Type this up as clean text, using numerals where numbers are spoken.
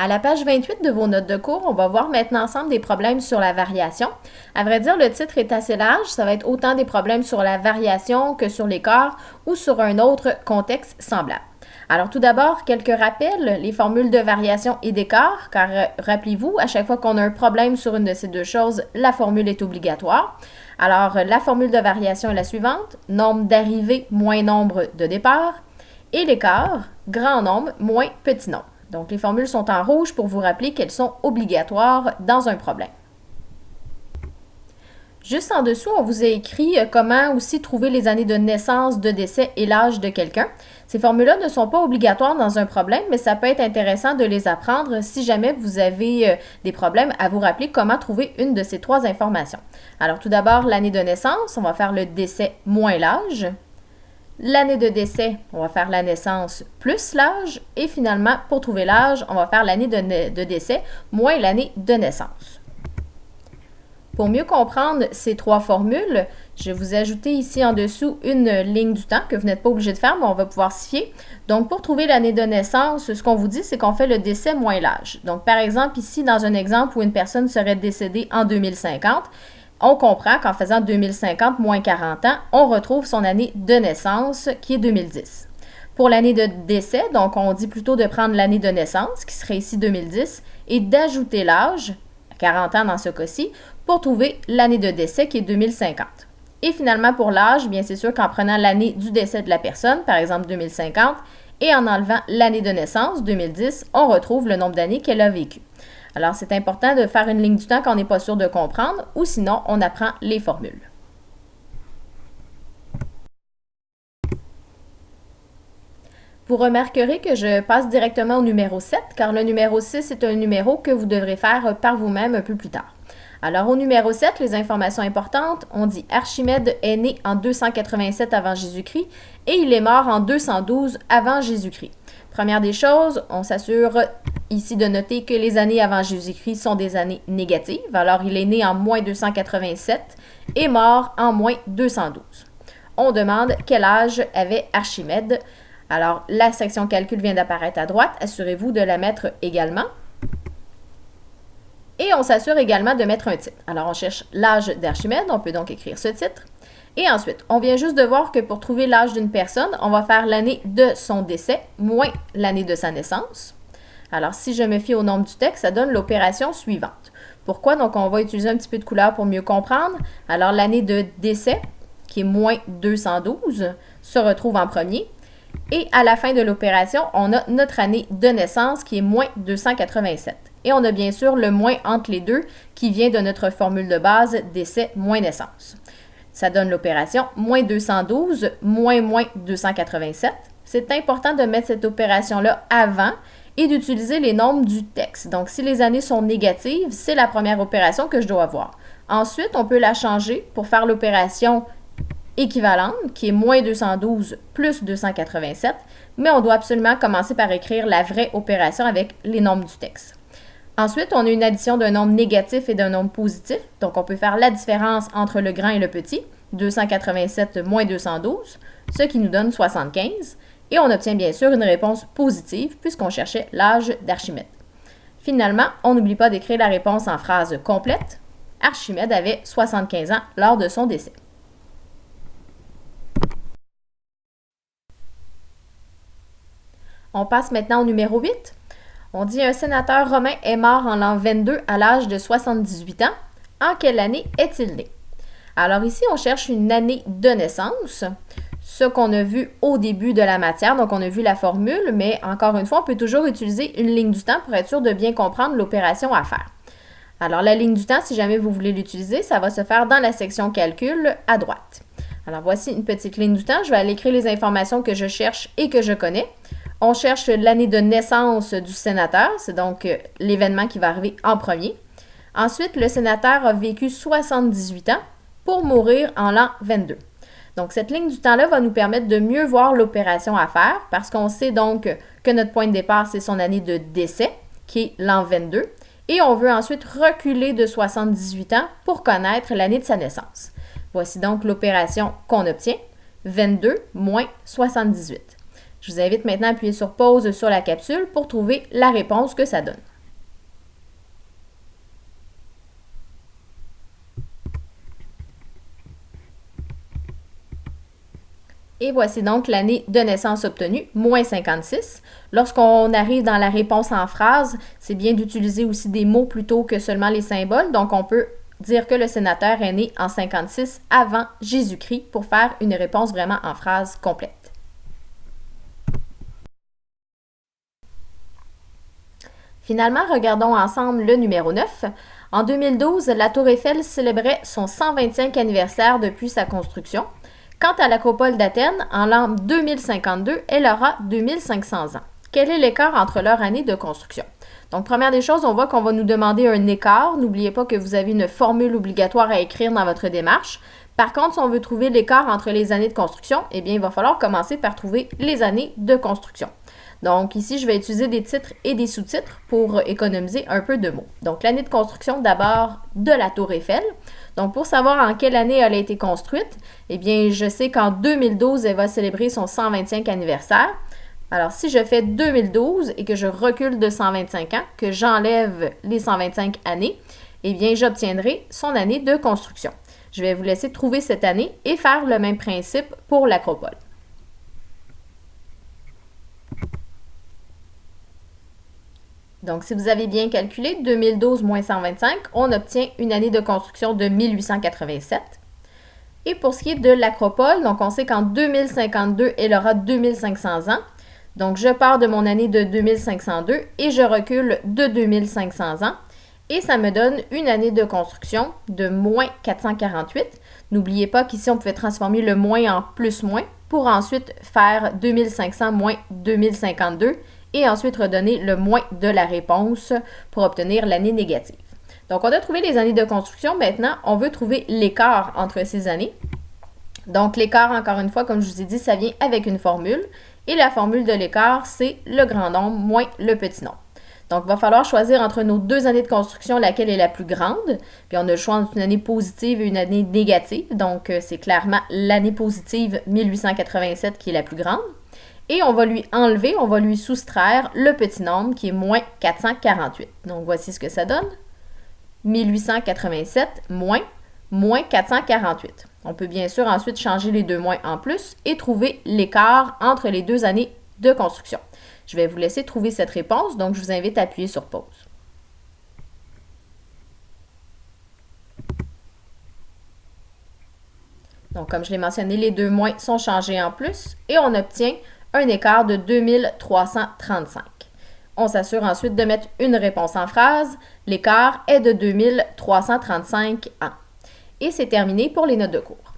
À la page 28 de vos notes de cours, on va voir maintenant ensemble des problèmes sur la variation. À vrai dire, le titre est assez large. Ça va être autant des problèmes sur la variation que sur l'écart ou sur un autre contexte semblable. Alors tout d'abord, quelques rappels, les formules de variation et d'écart, car rappelez-vous, à chaque fois qu'on a un problème sur une de ces deux choses, la formule est obligatoire. Alors la formule de variation est la suivante, nombre d'arrivées moins nombre de départ, et l'écart, grand nombre moins petit nombre. Donc, les formules sont en rouge pour vous rappeler qu'elles sont obligatoires dans un problème. Juste en dessous, on vous a écrit comment aussi trouver les années de naissance, de décès et l'âge de quelqu'un. Ces formules-là ne sont pas obligatoires dans un problème, mais ça peut être intéressant de les apprendre si jamais vous avez des problèmes à vous rappeler comment trouver une de ces trois informations. Alors, tout d'abord, l'année de naissance, on va faire le décès moins l'âge. L'année de décès, on va faire la naissance plus l'âge. Et finalement, pour trouver l'âge, on va faire l'année de décès moins l'année de naissance. Pour mieux comprendre ces trois formules, je vais vous ajouter ici en dessous une ligne du temps que vous n'êtes pas obligé de faire, mais on va pouvoir s'y fier. Donc, pour trouver l'année de naissance, ce qu'on vous dit, c'est qu'on fait le décès moins l'âge. Donc, par exemple, ici, dans un exemple où une personne serait décédée en 2050, on comprend qu'en faisant 2050 moins 40 ans, on retrouve son année de naissance qui est 2010. Pour l'année de décès, donc on dit plutôt de prendre l'année de naissance, qui serait ici 2010, et d'ajouter l'âge, 40 ans dans ce cas-ci, pour trouver l'année de décès qui est 2050. Et finalement, pour l'âge, bien c'est sûr qu'en prenant l'année du décès de la personne, par exemple 2050, et en enlevant l'année de naissance, 2010, on retrouve le nombre d'années qu'elle a vécu. Alors, c'est important de faire une ligne du temps qu'on n'est pas sûr de comprendre ou sinon, on apprend les formules. Vous remarquerez que je passe directement au numéro 7 car le numéro 6 est un numéro que vous devrez faire par vous-même un peu plus tard. Alors, au numéro 7, les informations importantes, on dit Archimède est né en 287 avant Jésus-Christ et il est mort en 212 avant Jésus-Christ. Première des choses, on s'assure ici de noter que les années avant Jésus-Christ sont des années négatives. Alors, il est né en moins 287 et mort en moins 212. On demande quel âge avait Archimède. Alors, la section calcul vient d'apparaître à droite. Assurez-vous de la mettre également. Et on s'assure également de mettre un titre. Alors, on cherche l'âge d'Archimède. On peut donc écrire ce titre. Et ensuite, on vient juste de voir que pour trouver l'âge d'une personne, on va faire l'année de son décès moins l'année de sa naissance. Alors, si je me fie au nombre du texte, ça donne l'opération suivante. Pourquoi? Donc, on va utiliser un petit peu de couleur pour mieux comprendre. Alors, l'année de décès, qui est moins 212, se retrouve en premier. Et à la fin de l'opération, on a notre année de naissance, qui est moins 287. Et on a bien sûr le moins entre les deux, qui vient de notre formule de base, décès moins naissance. Ça donne l'opération moins 212 moins 287. C'est important de mettre cette opération-là avant et d'utiliser les nombres du texte. Donc, si les années sont négatives, c'est la première opération que je dois avoir. Ensuite, on peut la changer pour faire l'opération équivalente, qui est moins 212 plus 287, mais on doit absolument commencer par écrire la vraie opération avec les nombres du texte. Ensuite, on a une addition d'un nombre négatif et d'un nombre positif. Donc, on peut faire la différence entre le grand et le petit, 287 moins 212, ce qui nous donne 75. Et on obtient bien sûr une réponse positive puisqu'on cherchait l'âge d'Archimède. Finalement, on n'oublie pas d'écrire la réponse en phrase complète. Archimède avait 75 ans lors de son décès. On passe maintenant au numéro 8. On dit un sénateur romain est mort en l'an 22 à l'âge de 78 ans. En quelle année est-il né? Alors ici, on cherche une année de naissance, ce qu'on a vu au début de la matière. Donc, on a vu la formule, mais encore une fois, on peut toujours utiliser une ligne du temps pour être sûr de bien comprendre l'opération à faire. Alors, la ligne du temps, si jamais vous voulez l'utiliser, ça va se faire dans la section calcul à droite. Alors, voici une petite ligne du temps. Je vais aller écrire les informations que je cherche et que je connais. On cherche l'année de naissance du sénateur, c'est donc l'événement qui va arriver en premier. Ensuite, le sénateur a vécu 78 ans pour mourir en l'an 22. Donc, cette ligne du temps-là va nous permettre de mieux voir l'opération à faire parce qu'on sait donc que notre point de départ, c'est son année de décès, qui est l'an 22. Et on veut ensuite reculer de 78 ans pour connaître l'année de sa naissance. Voici donc l'opération qu'on obtient, 22 moins 78. Je vous invite maintenant à appuyer sur pause sur la capsule pour trouver la réponse que ça donne. Et voici donc l'année de naissance obtenue, moins 56. Lorsqu'on arrive dans la réponse en phrase, c'est bien d'utiliser aussi des mots plutôt que seulement les symboles. Donc, on peut dire que le sénateur est né en 56 avant Jésus-Christ pour faire une réponse vraiment en phrase complète. Finalement, regardons ensemble le numéro 9. En 2012, la Tour Eiffel célébrait son 125e anniversaire depuis sa construction. Quant à l'Acropole d'Athènes, en l'an 2052, elle aura 2500 ans. Quel est l'écart entre leur année de construction? Donc, première des choses, on voit qu'on va nous demander un écart. N'oubliez pas que vous avez une formule obligatoire à écrire dans votre démarche. Par contre, si on veut trouver l'écart entre les années de construction, eh bien, il va falloir commencer par trouver les années de construction. Donc, ici, je vais utiliser des titres et des sous-titres pour économiser un peu de mots. Donc, l'année de construction, d'abord, de la Tour Eiffel. Donc, pour savoir en quelle année elle a été construite, eh bien, je sais qu'en 2012, elle va célébrer son 125e anniversaire. Alors, si je fais 2012 et que je recule de 125 ans, que j'enlève les 125 années, eh bien, j'obtiendrai son année de construction. Je vais vous laisser trouver cette année et faire le même principe pour l'Acropole. Donc, si vous avez bien calculé, 2012 moins 125, on obtient une année de construction de 1887. Et pour ce qui est de l'Acropole, donc on sait qu'en 2052, elle aura 2500 ans. Donc, je pars de mon année de 2502 et je recule de 2500 ans. Et ça me donne une année de construction de moins 448. N'oubliez pas qu'ici, on pouvait transformer le moins en plus-moins pour ensuite faire 2500 moins 2052 et ensuite redonner le moins de la réponse pour obtenir l'année négative. Donc, on a trouvé les années de construction. Maintenant, on veut trouver l'écart entre ces années. Donc, l'écart, encore une fois, comme je vous ai dit, ça vient avec une formule. Et la formule de l'écart, c'est le grand nombre moins le petit nombre. Donc, il va falloir choisir entre nos deux années de construction laquelle est la plus grande. Puis, on a le choix entre une année positive et une année négative. Donc, c'est clairement l'année positive 1887 qui est la plus grande. Et on va lui enlever, on va lui soustraire le petit nombre qui est moins 448. Donc, voici ce que ça donne. 1887 moins 448. On peut bien sûr ensuite changer les deux moins en plus et trouver l'écart entre les deux années de construction. Je vais vous laisser trouver cette réponse, donc je vous invite à appuyer sur pause. Donc, comme je l'ai mentionné, les deux moins sont changés en plus et on obtient un écart de 2335. On s'assure ensuite de mettre une réponse en phrase. L'écart est de 2335 ans. Et c'est terminé pour les notes de cours.